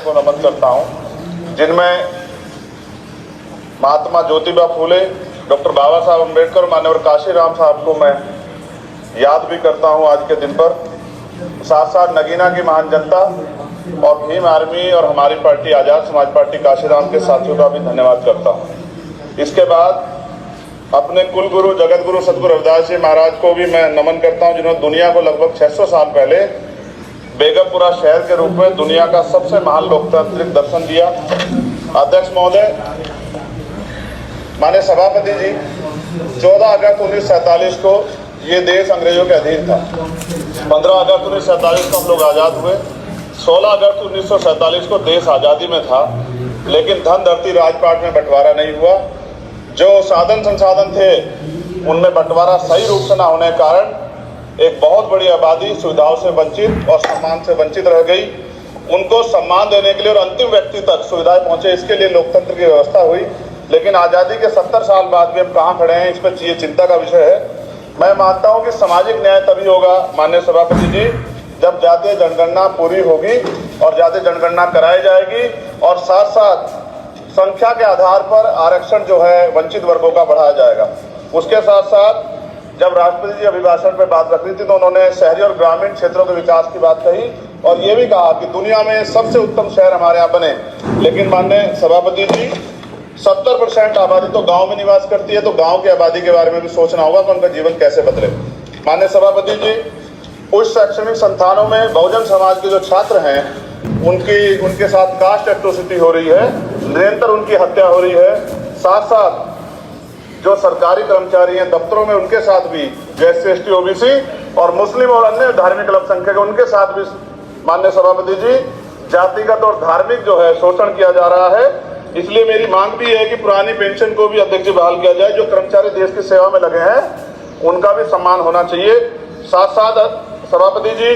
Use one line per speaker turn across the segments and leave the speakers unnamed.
को नमन करता हूं, जिनमें महात्मा ज्योतिबा फूले, डॉक्टर बाबा साहब अम्बेडकर और मान्यवर काशीराम साहब को मैं याद भी करता हूं आज के दिन पर। साथ साथ नगीना की महान जनता और भीम आर्मी और हमारी पार्टी आज़ाद समाज पार्टी काशीराम के साथियों का भी धन्यवाद करता हूं। इसके बाद अपने कुल गुरु जगत गुरु सतगुरु रविदास जी महाराज को भी मैं नमन करता हूं, जिन्होंने दुनिया को लगभग 600 साल पहले बेगमपुरा शहर के रूप में दुनिया का सबसे महान लोकतांत्रिक दर्शन दिया। अध्यक्ष महोदय, माननीय सभापति जी, 14 अगस्त 1947 को ये देश अंग्रेजों के अधीन था। 15 अगस्त 1947 को हम लोग आज़ाद हुए। 16 अगस्त 1947 को देश आज़ादी में था, लेकिन धन धरती राजपाट में बंटवारा नहीं हुआ। जो साधन संसाधन थे उनमें बंटवारा सही रूप से न होने के कारण एक बहुत बड़ी आबादी सुविधाओं से वंचित और सम्मान से वंचित रह गई। उनको सम्मान देने के लिए और अंतिम व्यक्ति तक सुविधाएं पहुंचे, इसके लिए लोकतंत्र की व्यवस्था हुई। लेकिन आज़ादी के 70 साल बाद भी हम कहाँ खड़े हैं, इस पर ये चिंता का विषय है। मैं मानता हूँ कि सामाजिक न्याय तभी होगा माननीय सभापति जी, जब जातीय जनगणना पूरी होगी और जातीय जनगणना कराई जाएगी और साथ साथ संख्या के आधार पर आरक्षण जो है वंचित वर्गों का बढ़ाया जाएगा। उसके साथ साथ जब राष्ट्रपति जी अभिभाषण पे बात रख रही थी तो उन्होंने शहरी और ग्रामीण क्षेत्रों के विकास की बात कही और ये भी कहा कि दुनिया में सबसे उत्तम शहर हमारे यहाँ बने। लेकिन माननीय सभापति जी, 70% आबादी तो गांव में निवास करती है, तो गांव की आबादी के बारे में भी सोचना होगा कि उनका जीवन कैसे बदले। माननीय सभापति जी, उच्च शैक्षणिक संस्थानों में बहुजन समाज के जो छात्र हैं उनके साथ कास्ट एट्रोसिटी हो रही है, निरंतर उनकी हत्या हो रही है। साथ साथ जो सरकारी कर्मचारी हैं दफ्तरों में, उनके साथ भी एससी एसटी ओबीसी और मुस्लिम और अन्य धार्मिक अल्पसंख्यक उनके साथ भी माननीय सभापति जी जातिगत और धार्मिक जो है शोषण किया जा रहा है। इसलिए मेरी मांग भी है कि पुरानी पेंशन को भी अध्यक्ष जी बहाल किया जाए। जो कर्मचारी देश की सेवा में लगे हैं उनका भी सम्मान होना चाहिए। साथ साथ सभापति जी,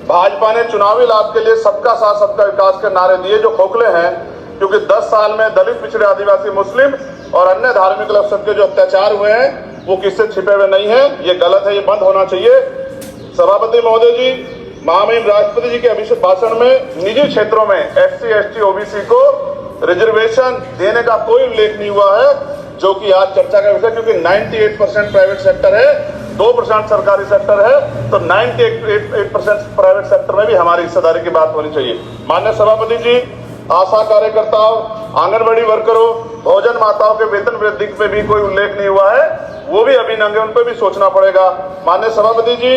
भाजपा ने चुनावी लाभ के लिए सबका साथ सबका विकास के नारे दिए जो खोखले हैं, क्योंकि 10 साल में दलित, पिछड़े, आदिवासी, मुस्लिम और अन्य धार्मिक अल्पसंख्यक के जो अत्याचार हुए हैं वो किससे छिपे हुए नहीं है। ये गलत है, ये बंद होना चाहिए। सभापति महोदय जी, महामहिम राष्ट्रपति जी के अभिभाषण में निजी क्षेत्रों में एससी एसटी ओबीसी को रिजर्वेशन देने का कोई उल्लेख नहीं हुआ है, जो कि आज चर्चा का विषय, क्योंकि 98% प्राइवेट सेक्टर है, 2% सरकारी सेक्टर है, तो 98% प्राइवेट सेक्टर में भी हमारी हिस्सेदारी की बात होनी चाहिए। माननीय सभापति जी, आशा कार्यकर्ताओं, आंगनबाड़ी वर्करों, भोजन माताओं के वेतन वृद्धि पे भी कोई उल्लेख नहीं हुआ है, वो भी अभी नंगे, उन पर भी सोचना पड़ेगा। माननीय सभापति जी,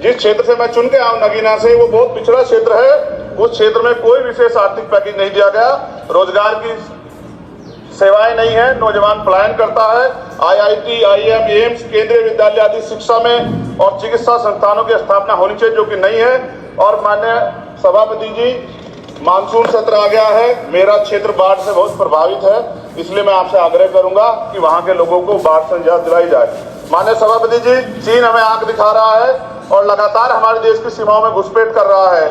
जिस क्षेत्र से मैं चुन के आऊं नगीना से, वो बहुत पिछड़ा क्षेत्र है। उस क्षेत्र में कोई विशेष आर्थिक पैकेज नहीं दिया गया, रोजगार की सेवाएं नहीं है, नौजवान पलायन करता है। आईआईटी, आईएम, एम्स, केंद्रीय विद्यालय आदि शिक्षा में और चिकित्सा संस्थानों की स्थापना होनी चाहिए, जो कि नहीं है। और माननीय सभापति जी, मानसून सत्र आ गया है, मेरा क्षेत्र बाढ़ से बहुत प्रभावित है, इसलिए मैं आपसे आग्रह करूंगा कि वहां के लोगों को बाढ़ से निजात दिलाई जाए। माननीय सभापति जी, चीन हमें आंख दिखा रहा है और लगातार हमारे देश की सीमाओं में घुसपैठ कर रहा है,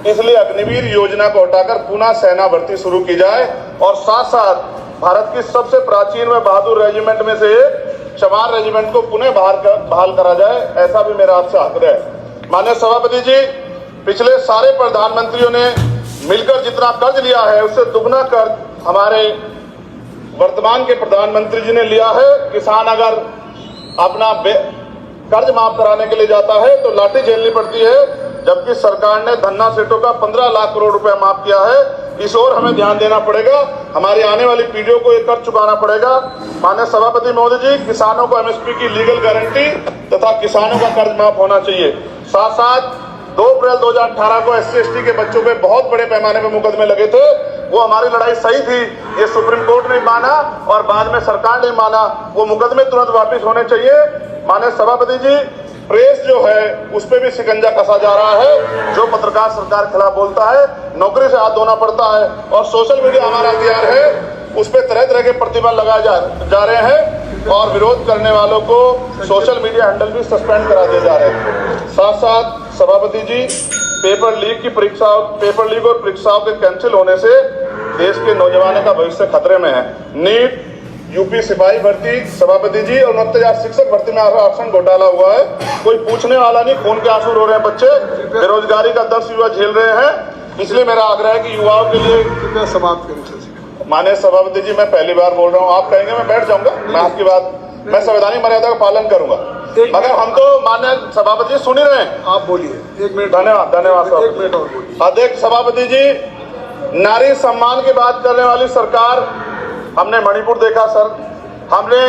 इसलिए अग्निवीर योजना को हटाकर पुनः सेना भर्ती शुरू की जाए और साथ साथ भारत की सबसे प्राचीन व बहादुर रेजिमेंट में से एक चमार रेजिमेंट को पुनः बहाल करा जाए, ऐसा भी मेरा आपसे आग्रह है। माननीय सभापति जी, पिछले सारे प्रधानमंत्रियों ने मिलकर जितना कर्ज लिया है उससे दुगना कर्ज हमारे वर्तमान के प्रधानमंत्री जी ने लिया है। किसान अगर अपना कर्ज माफ कराने के लिए जाता है तो लाठी झेलनी पड़ती है, जबकि सरकार ने धन्ना सेठों का 15 लाख करोड़ रुपया माफ किया है। इस ओर हमें ध्यान देना पड़ेगा, हमारी आने वाली पीढ़ियों को ये कर्ज चुकाना पड़ेगा। माननीय सभापति महोदय जी, किसानों को एमएसपी की लीगल गारंटी तथा किसानों का कर्ज माफ होना चाहिए। साथ साथ 2 अप्रैल 2018 को एससी एसटी के बच्चों पे बहुत बड़े पैमाने पर मुकदमे लगे थे, वो हमारी लड़ाई सही थी, ये सुप्रीम कोर्ट ने माना और बाद में सरकार ने माना, वो मुकदमे तुरंत वापिस होने चाहिए। माननीय सभापति जी, प्रेस जो है उस पर भी शिकंजा कसा जा रहा है। जो पत्रकार सरकार के खिलाफ बोलता है नौकरी से हाथ धोना पड़ता है, और सोशल मीडिया हमारा हथियार है, उस पर तरह तरह के प्रतिबंध लगाए जा रहे हैं और विरोध करने वालों को सोशल मीडिया हैंडल भी सस्पेंड करा दिए जा रहे हैं। साथ साथ सभापति जी, पेपर लीक और परीक्षाओं के कैंसिल होने से देश के नौजवानों का भविष्य खतरे में है। नीट, यूपी सिपाही भर्ती, सभापति जी, और 69,000 शिक्षक भर्ती में आरक्षण घोटाला हुआ है, कोई पूछने वाला नहीं, खून के आंसू रो रहे हैं बच्चे, बेरोजगारी का 10 युवा झेल रहे हैं। इसलिए मेरा आग्रह है कि युवाओं के लिए
कृपया समाप्त करें चर्चा।
माननीय सभापति जी, मैं पहली बार बोल रहा हूँ, आप कहेंगे मैं बैठ जाऊंगा, मैं आपकी बात, मैं संवैधानिक मर्यादा का पालन करूंगा, मगर हम तो माननीय सभापति जी सुन ही रहे हैं।
आप बोलिए, 1 मिनट।
धन्यवाद
एक मिनट और बोलिए।
अध्यक्ष सभापति जी, नारी सम्मान की बात करने वाली सरकार, हमने मणिपुर देखा सर, हमने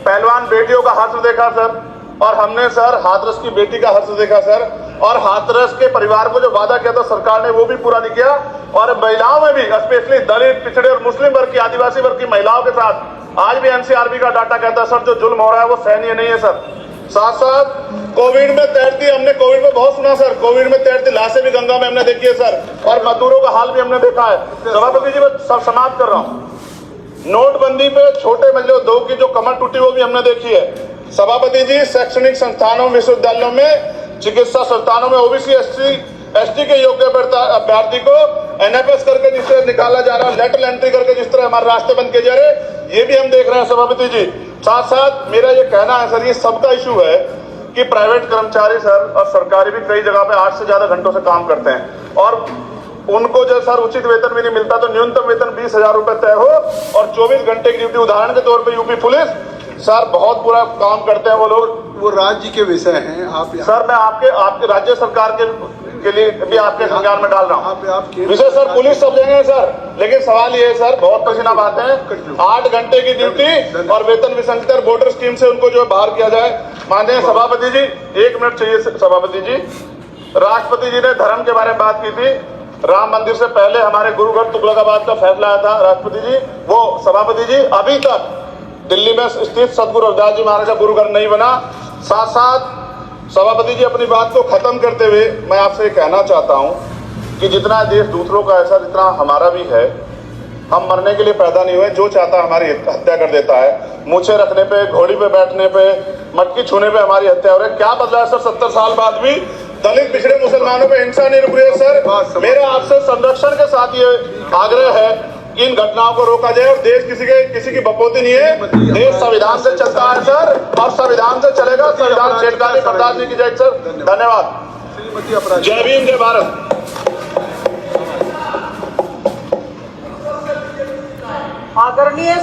पहलवान बेटियों का हर्ष देखा सर, और हमने सर हाथरस की बेटी का हर्ष देखा सर, और हाथरस के परिवार को जो वादा किया था सरकार ने वो भी पूरा नहीं किया, और महिलाओं में भी स्पेशली दलित, पिछड़े और मुस्लिम वर्ग की, आदिवासी वर्ग की महिलाओं के साथ आज भी एनसीआरबी का डाटा कहता है सर जो जुल्म हो रहा है वो सहनीय नहीं है सर। साथ साथ कोविड में तैरती, हमने कोविड में बहुत सुना सर, कोविड में तैरती लाशें भी गंगा में हमने देखी है सर, और मजदूरों का हाल भी हमने देखा है। सभापति जी मैं सब समाप्त कर रहा हूँ। नोटबंदी पे छोटे मजदूरों की जो कमर टूटी वो भी हमने देखी है। सभापति जी, शैक्षणिक संस्थानों, विश्वविद्यालयों में, चिकित्सा संस्थानों में ओबीसी एसटी के योग्य अभ्यर्थी को एनएफएस करके जिससे निकाला जा रहा है, लेटरल एंट्री करके जिस तरह हमारे रास्ते बंद किए जा रहे, ये भी हम देख रहे हैं सभापति जी। साथ साथ मेरा ये कहना है सर, ये सबका इशू है कि प्राइवेट कर्मचारी सर और सरकारी भी कई जगह पे 8 से ज्यादा घंटों से काम करते हैं, और उनको जो सर उचित वेतन भी नहीं मिलता, तो न्यूनतम वेतन 20,000 रुपए तय हो, और 24 घंटे की ड्यूटी। उदाहरण के तौर पे यूपी पुलिस सर बहुत बुरा काम करते हैं वो लोग,
वो राज्य के विषय हैं। आप
सर मैं आपके राज्य सरकार के लिए भी आपके संज्ञान में डाल रहा हूँ विषय सर, पुलिस सब जगह है सर, लेकिन सवाल ये है सर, बहुत पसीना बहाते हैं, 8 घंटे की ड्यूटी और वेतन विसंगति, वोटर स्कीम से उनको जो है बाहर किया जाए। माननीय सभापति जी, 1 मिनट चाहिए सभापति जी। राष्ट्रपति जी ने धर्म के बारे में बात की थी, राम मंदिर से पहले हमारे गुरु घर तुगलकाबाद का फैसला आया था राष्ट्रपति जी, वो सभापति जी अभी तक दिल्ली में स्थित सदगुरु रविदास जी महाराज का गुरु घर नहीं बना। साथ साथ सभापति जी अपनी बात को खत्म करते हुए मैं आपसे कहना चाहता हूं कि जितना देश दूसरों का ऐसा, जितना हमारा भी है, हम मरने के लिए पैदा नहीं हुए, जो चाहता हमारी हत्या कर देता है। मूछे रखने पे, घोड़ी पे बैठने पे, मटकी छूने पे हमारी हत्या हो रही है। क्या बदला है सर 70 साल बाद भी? दलित, पिछड़े, मुसलमानों पे हिंसा नहीं रुक रही है सर। मेरा आपसे संरक्षण के साथ ये आग्रह है कि इन घटनाओं को रोका जाए, और देश किसी की बपोती नहीं है, देश संविधान से चलता है सर, और संविधान से चलेगा, संविधान छेड़खानी बर्दाश्त नहीं की जाएगी सर। धन्यवाद। जय भीम, जय भारत।
आदरणीय